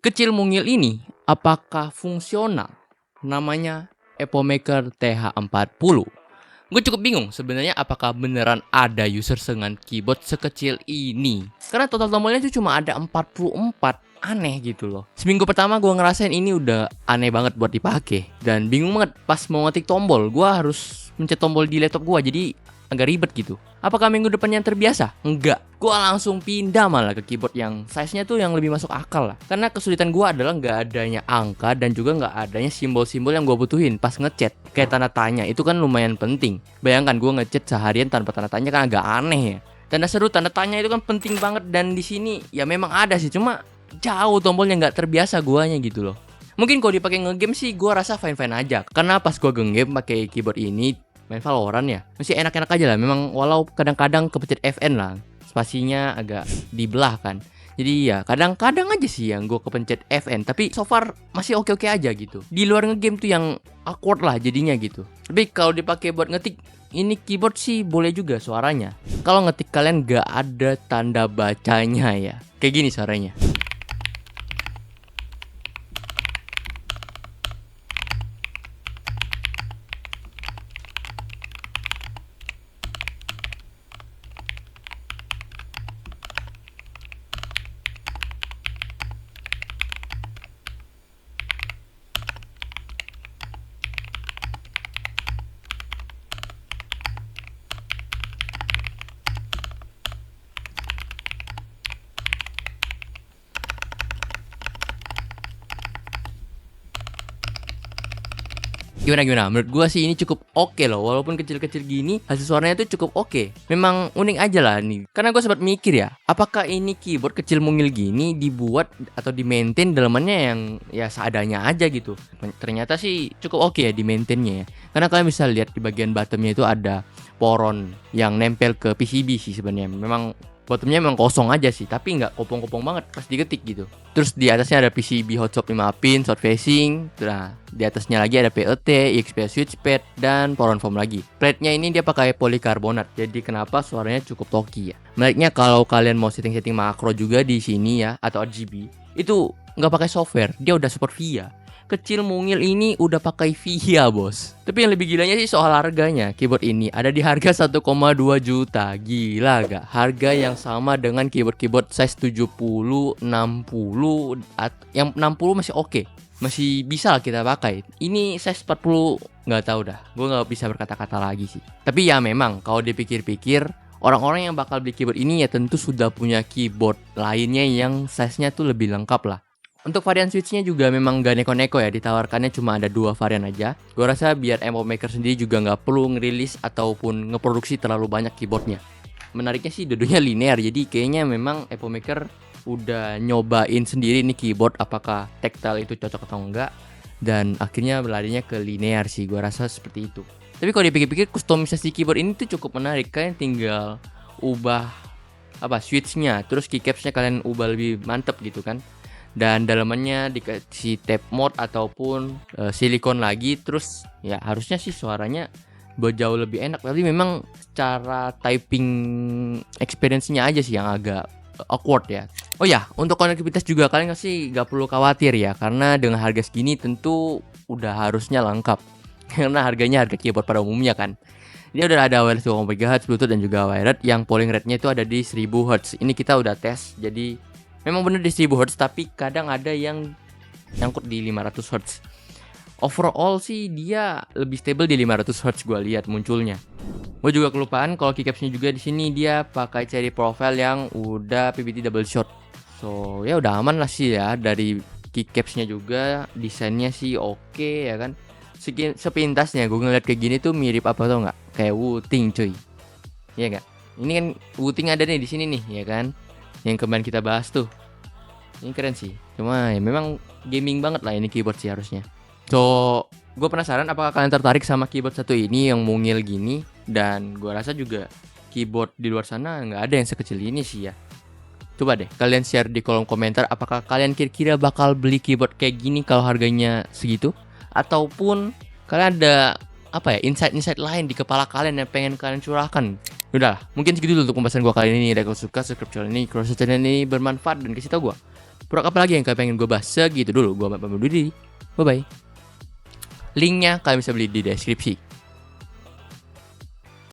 Kecil mungil ini apakah fungsional? Namanya Epomaker TH40. Gue cukup bingung sebenarnya apakah beneran ada user dengan keyboard sekecil ini. Karena total tombolnya itu cuma ada 44. Aneh gitu loh. Seminggu pertama gue ngerasain ini udah aneh banget buat dipakai. Dan bingung banget pas mau ngetik tombol. Gue harus mencet tombol di laptop gue, jadi agak ribet gitu. Apakah minggu depannya terbiasa? Enggak. Gue langsung pindah malah ke keyboard yang size-nya tuh yang lebih masuk akal lah. Karena kesulitan gue adalah nggak adanya angka dan juga nggak adanya simbol-simbol yang gue butuhin pas ngechat. Kayak tanda tanya itu kan lumayan penting. Bayangkan gue ngechat seharian tanpa tanda tanya kan agak aneh ya. Tanda seru, tanda tanya itu kan penting banget, dan di sini ya memang ada sih, cuma jauh tombolnya nggak terbiasa guanya gitu loh. Mungkin kalau dipakai ngegame sih gue rasa fine-fine aja. Karena pas gue ngegame pakai keyboard ini, main Valorant ya, masih enak-enak aja lah. Memang walau kadang-kadang kepencet FN lah, spasinya agak dibelah kan. Jadi ya kadang-kadang aja sih yang gue kepencet FN, tapi so far masih oke-oke aja gitu. Di luar ngegame tuh yang awkward lah jadinya gitu. Tapi kalau dipakai buat ngetik, ini keyboard sih boleh juga suaranya. Kalau ngetik kalian gak ada tanda bacanya ya, kayak gini suaranya. Gimana? Menurut gua sih ini cukup oke loh. Walaupun kecil-kecil gini, hasil suaranya tuh cukup oke. Memang unik aja lah nih. Karena gua sempat mikir ya, apakah ini keyboard kecil mungil gini dibuat atau di maintain dalamannya yang ya seadanya aja gitu. Ternyata sih cukup oke ya di maintainnya ya. Karena kalian bisa lihat di bagian bottomnya itu ada poron yang nempel ke PCB sih sebenarnya. Memang bottomnya memang kosong aja sih, tapi nggak kopong-kopong banget pas diketik gitu. Terus di atasnya ada PCB hotshot 5 pin, short facing. Nah, di atasnya lagi ada PLT, EXP switchpad, dan poron foam lagi. Plate-nya ini dia pakai polikarbonat, jadi kenapa suaranya cukup talky ya. Menariknya kalau kalian mau setting-setting makro juga di sini ya, atau RGB, itu nggak pakai software, dia udah support VIA. Kecil mungil ini udah pakai VIA bos. Tapi yang lebih gilanya sih soal harganya. Keyboard ini ada di harga 1,2 juta. Gila gak? Harga yang sama dengan keyboard size 70, 60. Yang 60 masih oke. Masih bisa lah kita pakai. Ini size 40 gak tahu dah. Gue gak bisa berkata-kata lagi sih. Tapi ya memang kalau dipikir-pikir, orang-orang yang bakal beli keyboard ini ya tentu sudah punya keyboard lainnya yang size-nya tuh lebih lengkap lah. Untuk varian switchnya juga memang gak neko-neko ya, ditawarkannya cuma ada 2 varian aja. Gue rasa biar Epomaker sendiri juga gak perlu ngerilis ataupun ngeproduksi terlalu banyak keyboardnya. Menariknya sih dua-duanya linear, jadi kayaknya memang Epomaker udah nyobain sendiri nih keyboard apakah tactile itu cocok atau enggak. Dan akhirnya berlarinya ke linear sih, gue rasa seperti itu. Tapi kalau dipikir-pikir kustomisasi keyboard ini tuh cukup menarik. Kalian tinggal ubah switchnya, terus keycapsnya kalian ubah lebih mantep gitu kan. Dan dalamannya dikasih tape mode ataupun silikon lagi. Terus ya harusnya sih suaranya jauh lebih enak. Tapi memang cara typing experience-nya aja sih yang agak awkward ya. Oh ya, untuk konektivitas juga kalian sih gak perlu khawatir ya. Karena dengan harga segini tentu udah harusnya lengkap. Karena harganya harga keyboard pada umumnya kan. Ini udah ada wireless 2,3 GHz, Bluetooth, dan juga wired. Yang polling rate-nya itu ada di 1000 Hz. Ini kita udah tes, jadi memang bener di 1000 Hz, tapi kadang ada yang nyangkut di 500 Hz. Overall sih dia lebih stable di 500 Hz gue lihat munculnya. Gue juga kelupaan kalau keycapsnya juga di sini dia pakai cherry profile yang udah PBT double shot. So ya udah aman lah sih ya. Dari keycapsnya juga desainnya sih oke ya kan. Sepintasnya gue ngeliat kayak gini tuh mirip apa tau nggak? Kayak Wuting cuy. Iya nggak? Ini kan Wuting ada nih di sini nih ya kan. Yang kemarin kita bahas tuh. Ini keren sih. Cuma ya memang gaming banget lah ini keyboard sih harusnya. So gue penasaran apakah kalian tertarik sama keyboard satu ini yang mungil gini. Dan gue rasa juga keyboard di luar sana gak ada yang sekecil ini sih ya. Coba deh kalian share di kolom komentar apakah kalian kira-kira bakal beli keyboard kayak gini kalau harganya segitu. Ataupun kalian ada insight-insight lain di kepala kalian yang pengen kalian curahkan. Udah, mungkin segitu dulu untuk pembahasan gue kali ini. Kalau suka subscribe channel ini, kalau channel ini bermanfaat dan kasih tau gue produk apa lagi yang kalian pengen gue bahas. Segitu dulu, gue pamit diri. Bye bye. Linknya kalian bisa beli di deskripsi.